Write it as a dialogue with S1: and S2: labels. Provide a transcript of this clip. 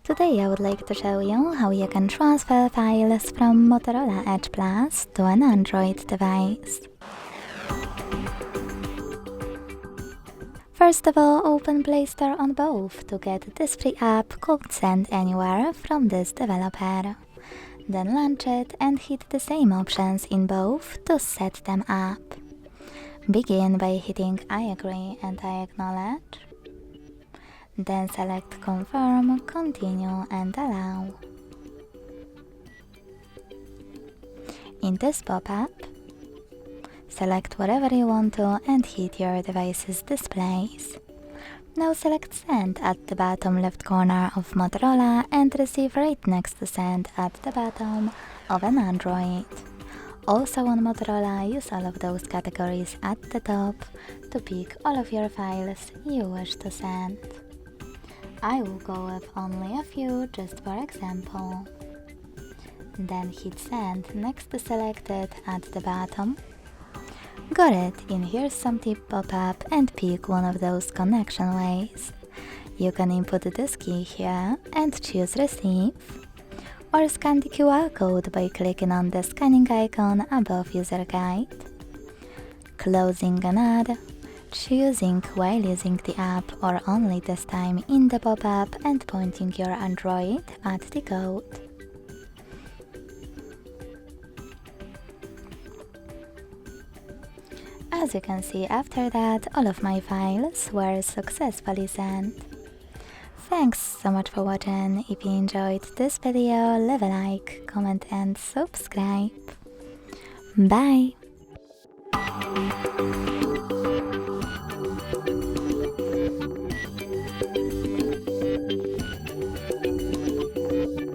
S1: Today I would like to show you how you can transfer files from Motorola Edge Plus to an Android device. First of all, open Play Store on both to get this free app called Send Anywhere from this developer. Then launch it and hit the same options in both to set them up. Begin by hitting I agree and I acknowledge. Then select Confirm, Continue and Allow. In this pop-up, select whatever you want to and hit your device's displays. Now select Send at the bottom left corner of Motorola and Receive right next to Send at the bottom of an Android. Also on Motorola, use all of those categories at the top to pick all of your files you wish to send. I will go with only a few just for example. Then hit Send next to Selected at the bottom. Got it, in Here's Some Tip pop-up and pick one of those connection ways. You can input this key here and choose Receive, or scan the QR code by clicking on the scanning icon above User Guide. Closing an ad, choosing while using the app or only this time in the pop-up and pointing your Android at the code. As you can see, after that, all of my files were successfully sent. Thanks so much for watching. If you enjoyed this video, leave a like, comment and subscribe. Bye!